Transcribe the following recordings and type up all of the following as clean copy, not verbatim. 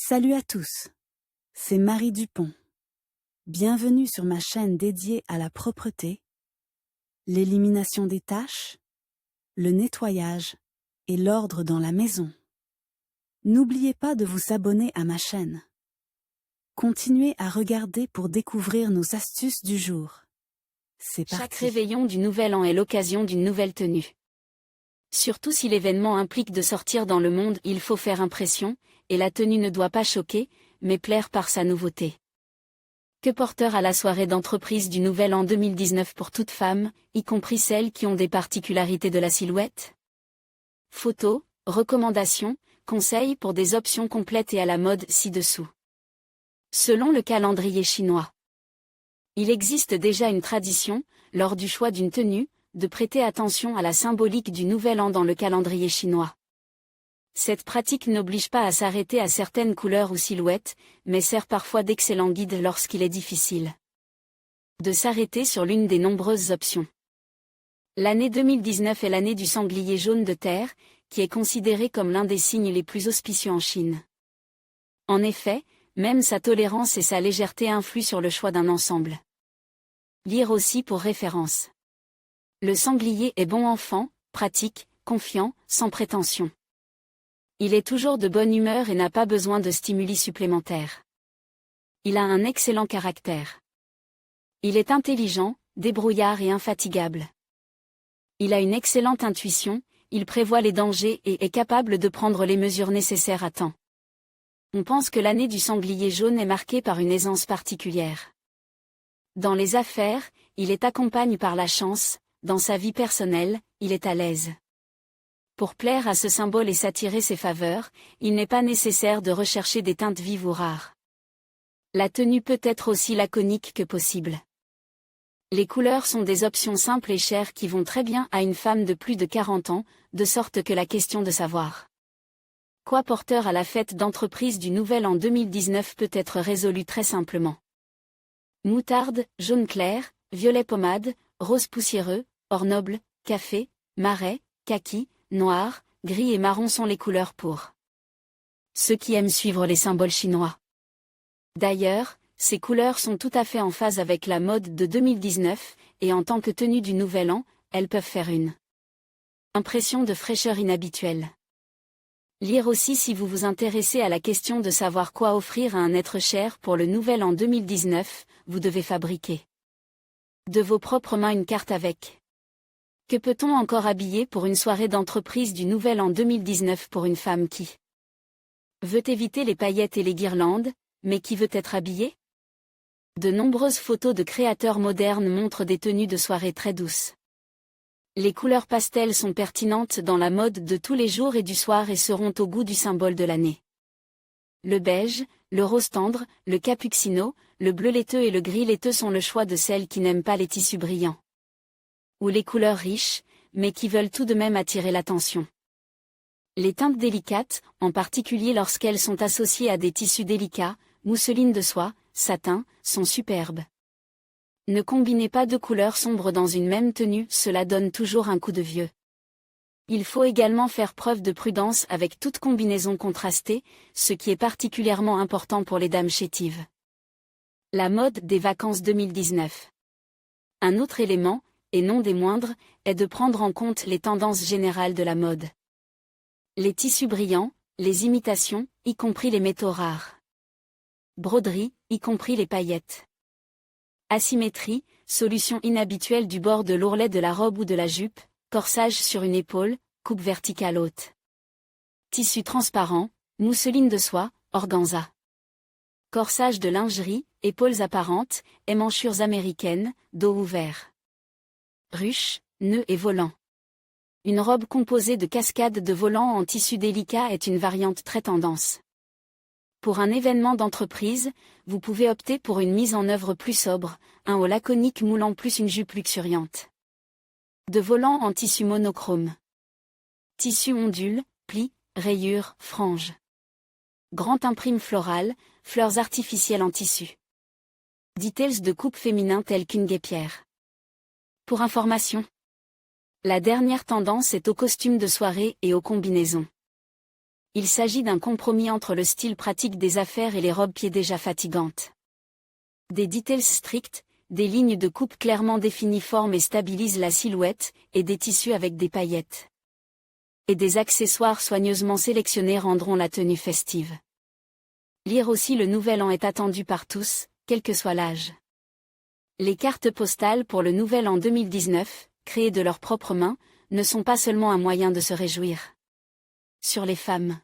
Salut à tous, c'est Marie Dupont. Bienvenue sur ma chaîne dédiée à la propreté, l'élimination des taches, le nettoyage et l'ordre dans la maison. N'oubliez pas de vous abonner à ma chaîne. Continuez à regarder pour découvrir nos astuces du jour. C'est parti. Chaque réveillon du Nouvel An est l'occasion d'une nouvelle tenue. Surtout si l'événement implique de sortir dans le monde, il faut faire impression, et la tenue ne doit pas choquer, mais plaire par sa nouveauté. Que porteur à la soirée d'entreprise du Nouvel An 2019 pour toute femme, y compris celles qui ont des particularités de la silhouette? Photos, recommandations, conseils pour des options complètes et à la mode ci-dessous. Selon le calendrier chinois, il existe déjà une tradition, lors du choix d'une tenue, de prêter attention à la symbolique du Nouvel An dans le calendrier chinois. Cette pratique n'oblige pas à s'arrêter à certaines couleurs ou silhouettes, mais sert parfois d'excellent guide lorsqu'il est difficile de s'arrêter sur l'une des nombreuses options. L'année 2019 est l'année du sanglier jaune de terre, qui est considéré comme l'un des signes les plus auspicieux en Chine. En effet, même sa tolérance et sa légèreté influent sur le choix d'un ensemble. Lire aussi pour référence. Le sanglier est bon enfant, pratique, confiant, sans prétention. Il est toujours de bonne humeur et n'a pas besoin de stimuli supplémentaires. Il a un excellent caractère. Il est intelligent, débrouillard et infatigable. Il a une excellente intuition, il prévoit les dangers et est capable de prendre les mesures nécessaires à temps. On pense que l'année du sanglier jaune est marquée par une aisance particulière. Dans les affaires, il est accompagné par la chance. Dans sa vie personnelle, il est à l'aise. Pour plaire à ce symbole et s'attirer ses faveurs, il n'est pas nécessaire de rechercher des teintes vives ou rares. La tenue peut être aussi laconique que possible. Les couleurs sont des options simples et chères qui vont très bien à une femme de plus de 40 ans, de sorte que la question de savoir quoi porteur à la fête d'entreprise du Nouvel An 2019 peut être résolue très simplement. Moutarde, jaune clair, violet pommade, rose poussiéreux, or noble, café, marais, kaki, noir, gris et marron sont les couleurs pour ceux qui aiment suivre les symboles chinois. D'ailleurs, ces couleurs sont tout à fait en phase avec la mode de 2019, et en tant que tenue du Nouvel An, elles peuvent faire une impression de fraîcheur inhabituelle. Lire aussi si vous vous intéressez à la question de savoir quoi offrir à un être cher pour le Nouvel An 2019, vous devez fabriquer de vos propres mains une carte avec. Que peut-on encore habiller pour une soirée d'entreprise du Nouvel An 2019 pour une femme qui veut éviter les paillettes et les guirlandes, mais qui veut être habillée? De nombreuses photos de créateurs modernes montrent des tenues de soirée très douces. Les couleurs pastel sont pertinentes dans la mode de tous les jours et du soir et seront au goût du symbole de l'année. Le beige, le rose tendre, le capuccino, le bleu laiteux et le gris laiteux sont le choix de celles qui n'aiment pas les tissus brillants ou les couleurs riches, mais qui veulent tout de même attirer l'attention. Les teintes délicates, en particulier lorsqu'elles sont associées à des tissus délicats, mousseline de soie, satin, sont superbes. Ne combinez pas deux couleurs sombres dans une même tenue, cela donne toujours un coup de vieux. Il faut également faire preuve de prudence avec toute combinaison contrastée, ce qui est particulièrement important pour les dames chétives. La mode des vacances 2019. Un autre élément, et non des moindres, est de prendre en compte les tendances générales de la mode. Les tissus brillants, les imitations, y compris les métaux rares. Broderie, y compris les paillettes. Asymétrie, solution inhabituelle du bord de l'ourlet de la robe ou de la jupe, corsage sur une épaule, coupe verticale haute. Tissu transparent, mousseline de soie, organza. Corsage de lingerie, épaules apparentes, émanchures américaines, dos ouvert. Ruche, nœud et volant. Une robe composée de cascades de volants en tissu délicat est une variante très tendance. Pour un événement d'entreprise, vous pouvez opter pour une mise en œuvre plus sobre, un haut laconique moulant plus une jupe luxuriante. De volants en tissu monochrome. Tissu ondule, plis, rayures, franges. Grand imprime florale, fleurs artificielles en tissu. Details de coupe féminin tels qu'une guêpière. Pour information, la dernière tendance est aux costumes de soirée et aux combinaisons. Il s'agit d'un compromis entre le style pratique des affaires et les robes-pieds déjà fatigantes. Des details stricts, des lignes de coupe clairement définies forment et stabilisent la silhouette, et des tissus avec des paillettes. Et des accessoires soigneusement sélectionnés rendront la tenue festive. Lire aussi le Nouvel An est attendu par tous, quel que soit l'âge. Les cartes postales pour le Nouvel An 2019, créées de leurs propres mains, ne sont pas seulement un moyen de se réjouir. Sur les femmes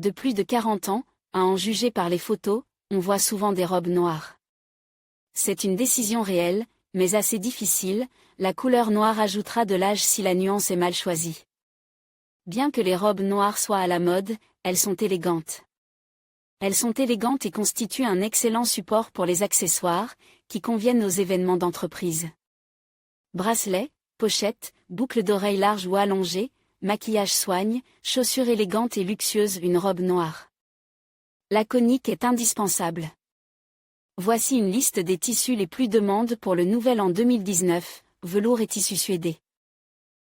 de plus de 40 ans, à en juger par les photos, on voit souvent des robes noires. C'est une décision réelle, mais assez difficile, la couleur noire ajoutera de l'âge si la nuance est mal choisie. Bien que les robes noires soient à la mode, elles sont élégantes. Elles sont élégantes et constituent un excellent support pour les accessoires, qui conviennent aux événements d'entreprise. Bracelets, pochettes, boucles d'oreilles larges ou allongées, maquillage soigne, chaussures élégantes et luxueuses, une robe noire. Laconique est indispensable. Voici une liste des tissus les plus demandes pour le Nouvel An 2019, velours et tissu suédé.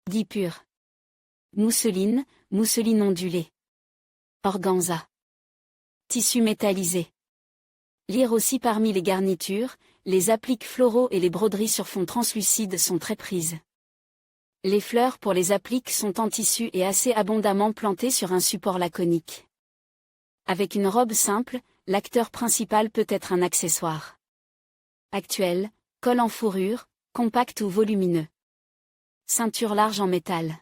Gui pur. Mousseline, mousseline ondulée. Organza. Tissu métallisé. Lire aussi parmi les garnitures, les appliques floraux et les broderies sur fond translucide sont très prises. Les fleurs pour les appliques sont en tissu et assez abondamment plantées sur un support laconique. Avec une robe simple, l'acteur principal peut être un accessoire. Actuel, col en fourrure, compact ou volumineux. Ceinture large en métal.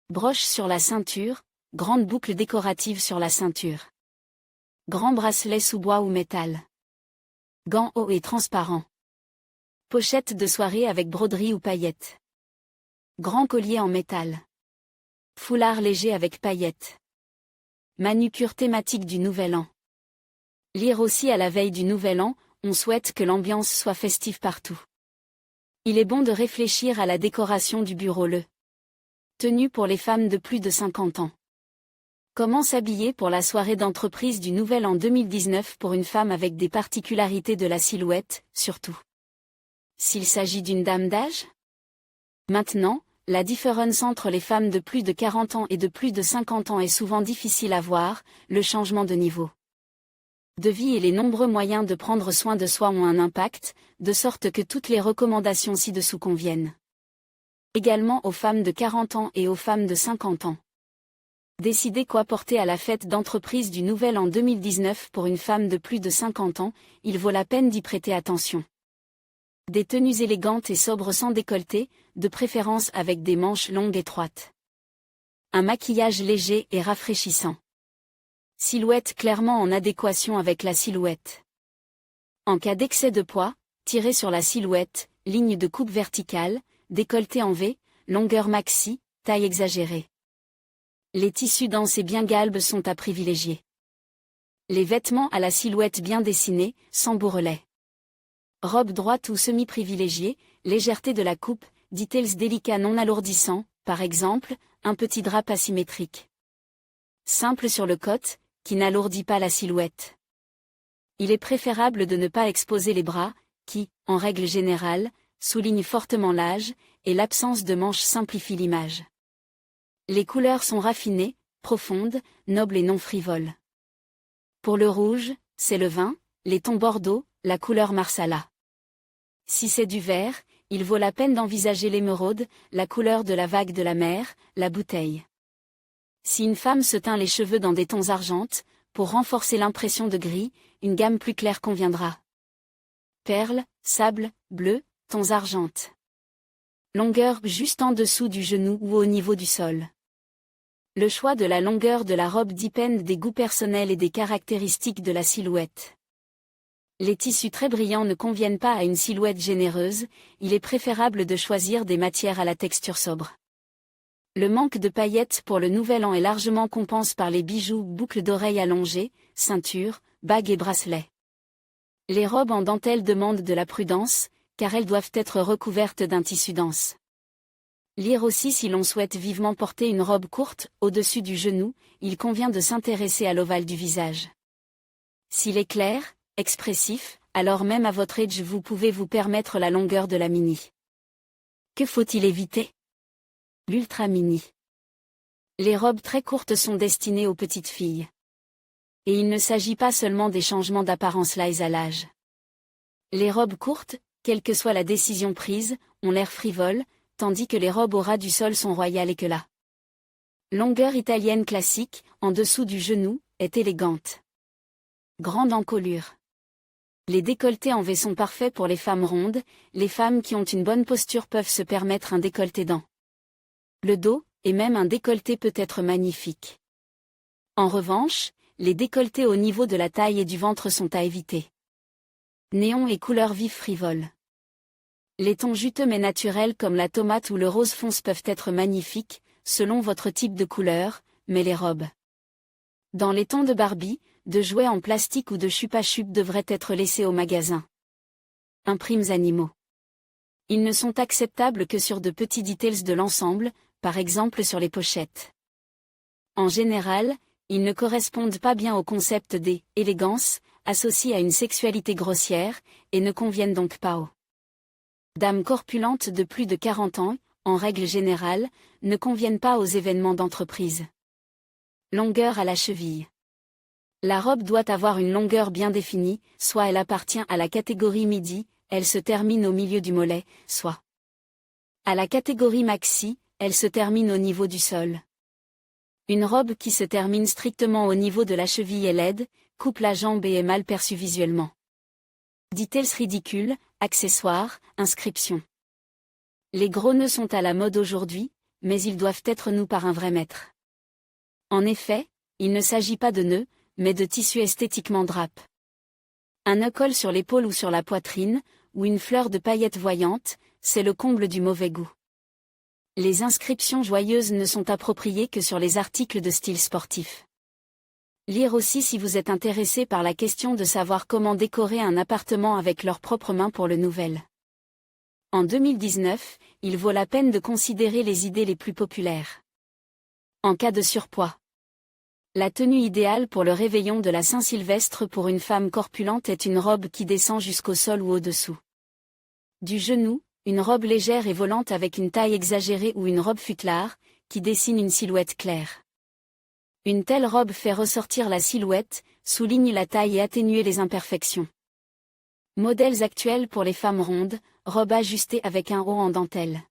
Broche sur la ceinture, grande boucle décorative sur la ceinture. Grand bracelet sous bois ou métal. Gants hauts et transparents. Pochette de soirée avec broderie ou paillettes. Grand collier en métal. Foulard léger avec paillettes. Manucure thématique du Nouvel An. Lire aussi à la veille du Nouvel An, on souhaite que l'ambiance soit festive partout. Il est bon de réfléchir à la décoration du bureau. Tenue pour les femmes de plus de 50 ans. Comment s'habiller pour la soirée d'entreprise du Nouvel An 2019 pour une femme avec des particularités de la silhouette, surtout s'il s'agit d'une dame d'âge? Maintenant, la différence entre les femmes de plus de 40 ans et de plus de 50 ans est souvent difficile à voir, le changement de niveau de vie et les nombreux moyens de prendre soin de soi ont un impact, de sorte que toutes les recommandations ci-dessous conviennent. Également aux femmes de 40 ans et aux femmes de 50 ans. Décidez quoi porter à la fête d'entreprise du Nouvel An 2019 pour une femme de plus de 50 ans, il vaut la peine d'y prêter attention. Des tenues élégantes et sobres sans décolleté, de préférence avec des manches longues étroites. Un maquillage léger et rafraîchissant. Silhouette clairement en adéquation avec la silhouette. En cas d'excès de poids, tirez sur la silhouette, ligne de coupe verticale, décolleté en V, longueur maxi, taille exagérée. Les tissus denses et bien galbes sont à privilégier. Les vêtements à la silhouette bien dessinée, sans bourrelet. Robe droite ou semi-privilégiée, légèreté de la coupe, details délicats non alourdissants, par exemple, un petit drap asymétrique. Simple sur le côte, qui n'alourdit pas la silhouette. Il est préférable de ne pas exposer les bras, qui, en règle générale, soulignent fortement l'âge, et l'absence de manches simplifie l'image. Les couleurs sont raffinées, profondes, nobles et non frivoles. Pour le rouge, c'est le vin, les tons bordeaux, la couleur marsala. Si c'est du vert, il vaut la peine d'envisager l'émeraude, la couleur de la vague de la mer, la bouteille. Si une femme se teint les cheveux dans des tons argentes, pour renforcer l'impression de gris, une gamme plus claire conviendra. Perles, sable, bleu, tons argentes. Longueur juste en dessous du genou ou au niveau du sol. Le choix de la longueur de la robe dépend des goûts personnels et des caractéristiques de la silhouette. Les tissus très brillants ne conviennent pas à une silhouette généreuse, il est préférable de choisir des matières à la texture sobre. Le manque de paillettes pour le Nouvel An est largement compensé par les bijoux, boucles d'oreilles allongées, ceintures, bagues et bracelets. Les robes en dentelle demandent de la prudence, car elles doivent être recouvertes d'un tissu dense. Lire aussi si l'on souhaite vivement porter une robe courte, au-dessus du genou, il convient de s'intéresser à l'ovale du visage. S'il est clair, expressif, alors même à votre âge vous pouvez vous permettre la longueur de la mini. Que faut-il éviter? L'ultra mini. Les robes très courtes sont destinées aux petites filles. Et il ne s'agit pas seulement des changements d'apparence liés à l'âge. Les robes courtes, quelle que soit la décision prise, ont l'air frivoles, tandis que les robes au ras du sol sont royales et que la longueur italienne classique, en dessous du genou, est élégante. Grande encolure. Les décolletés en V sont parfaits pour les femmes rondes, les femmes qui ont une bonne posture peuvent se permettre un décolleté dans le dos, et même un décolleté peut être magnifique. En revanche, les décolletés au niveau de la taille et du ventre sont à éviter. Néon et couleurs vives frivoles. Les tons juteux mais naturels comme la tomate ou le rose fonce peuvent être magnifiques, selon votre type de couleur, mais les robes dans les tons de Barbie, de jouets en plastique ou de chupa-chup devraient être laissés au magasin. Imprimes animaux. Ils ne sont acceptables que sur de petits details de l'ensemble, par exemple sur les pochettes. En général, ils ne correspondent pas bien au concept des « élégance » associé à une sexualité grossière, et ne conviennent donc pas aux dames corpulentes de plus de 40 ans, en règle générale, ne conviennent pas aux événements d'entreprise. Longueur à la cheville. La robe doit avoir une longueur bien définie, soit elle appartient à la catégorie midi, elle se termine au milieu du mollet, soit à la catégorie maxi, elle se termine au niveau du sol. Une robe qui se termine strictement au niveau de la cheville est laide, coupe la jambe et est mal perçue visuellement. Details ridicules, accessoires, inscriptions. Les gros nœuds sont à la mode aujourd'hui, mais ils doivent être nus par un vrai maître. En effet, il ne s'agit pas de nœuds, mais de tissu esthétiquement drape. Un nœud colle sur l'épaule ou sur la poitrine, ou une fleur de paillettes voyantes, c'est le comble du mauvais goût. Les inscriptions joyeuses ne sont appropriées que sur les articles de style sportif. Lire aussi si vous êtes intéressé par la question de savoir comment décorer un appartement avec leurs propres mains pour le nouvel. En 2019, il vaut la peine de considérer les idées les plus populaires. En cas de surpoids. La tenue idéale pour le réveillon de la Saint-Sylvestre pour une femme corpulente est une robe qui descend jusqu'au sol ou au-dessous du genou, une robe légère et volante avec une taille exagérée ou une robe futlard, qui dessine une silhouette claire. Une telle robe fait ressortir la silhouette, souligne la taille et atténue les imperfections. Modèles actuels pour les femmes rondes, robe ajustée avec un haut en dentelle.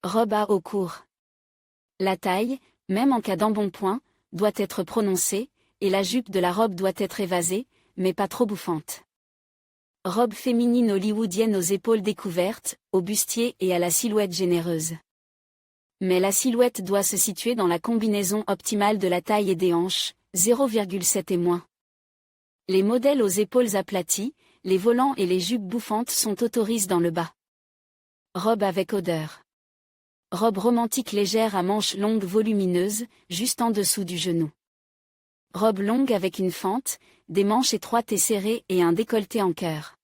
Robe à haut court. La taille, même en cas d'embonpoint, doit être prononcée, et la jupe de la robe doit être évasée, mais pas trop bouffante. Robe féminine hollywoodienne aux épaules découvertes, au bustier et à la silhouette généreuse. Mais la silhouette doit se situer dans la combinaison optimale de la taille et des hanches, 0,7 et moins. Les modèles aux épaules aplaties, les volants et les jupes bouffantes sont autorisés dans le bas. Robe avec odeur. Robe romantique légère à manches longues volumineuses, juste en dessous du genou. Robe longue avec une fente, des manches étroites et serrées et un décolleté en cœur.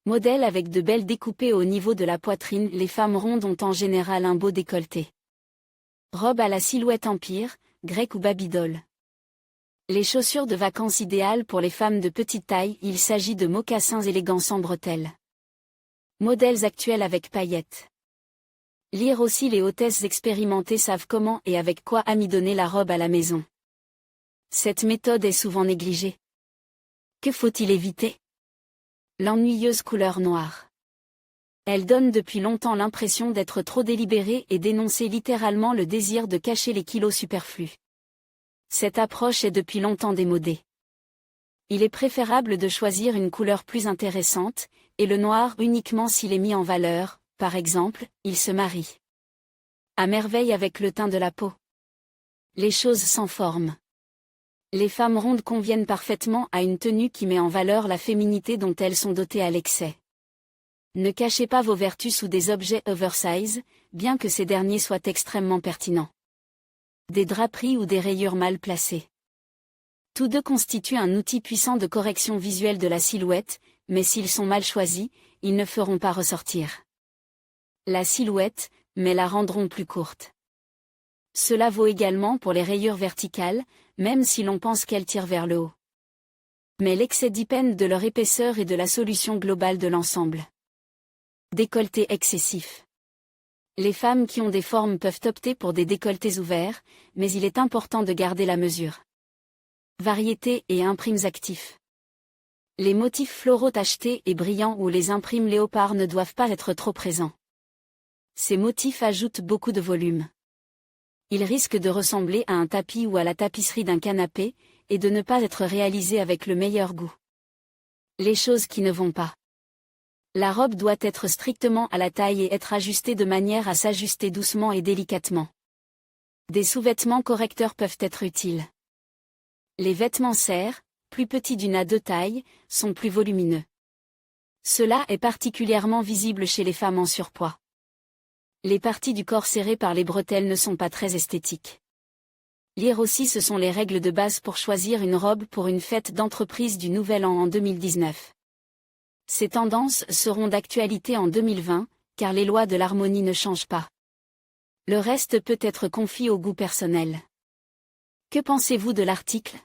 Modèle avec de belles découpées au niveau de la poitrine, les femmes rondes ont en général un beau décolleté. Robe à la silhouette empire, grecque ou babydoll. Les chaussures de vacances idéales pour les femmes de petite taille, il s'agit de mocassins élégants sans bretelles. Modèles actuels avec paillettes. Lire aussi les hôtesses expérimentées savent comment et avec quoi amidonner la robe à la maison. Cette méthode est souvent négligée. Que faut-il éviter? L'ennuyeuse couleur noire. Elle donne depuis longtemps l'impression d'être trop délibérée et d'énoncer littéralement le désir de cacher les kilos superflus. Cette approche est depuis longtemps démodée. Il est préférable de choisir une couleur plus intéressante, et le noir uniquement s'il est mis en valeur. Par exemple, il se marie à merveille avec le teint de la peau. Les choses sans forme. Les femmes rondes conviennent parfaitement à une tenue qui met en valeur la féminité dont elles sont dotées à l'excès. Ne cachez pas vos vertus sous des objets oversize, bien que ces derniers soient extrêmement pertinents. Des draperies ou des rayures mal placées. Tous deux constituent un outil puissant de correction visuelle de la silhouette, mais s'ils sont mal choisis, ils ne feront pas ressortir la silhouette, mais la rendront plus courte. Cela vaut également pour les rayures verticales, même si l'on pense qu'elles tirent vers le haut. Mais l'excès dépend de leur épaisseur et de la solution globale de l'ensemble. Décolleté excessif. Les femmes qui ont des formes peuvent opter pour des décolletés ouverts, mais il est important de garder la mesure. Variété et imprimes actifs. Les motifs floraux tachetés et brillants ou les imprimes léopard ne doivent pas être trop présents. Ces motifs ajoutent beaucoup de volume. Ils risquent de ressembler à un tapis ou à la tapisserie d'un canapé, et de ne pas être réalisés avec le meilleur goût. Les choses qui ne vont pas. La robe doit être strictement à la taille et être ajustée de manière à s'ajuster doucement et délicatement. Des sous-vêtements correcteurs peuvent être utiles. Les vêtements serres, plus petits d'une à deux tailles, sont plus volumineux. Cela est particulièrement visible chez les femmes en surpoids. Les parties du corps serrées par les bretelles ne sont pas très esthétiques. Lire aussi ce sont les règles de base pour choisir une robe pour une fête d'entreprise du Nouvel An en 2019. Ces tendances seront d'actualité en 2020, car les lois de l'harmonie ne changent pas. Le reste peut être confié au goût personnel. Que pensez-vous de l'article ?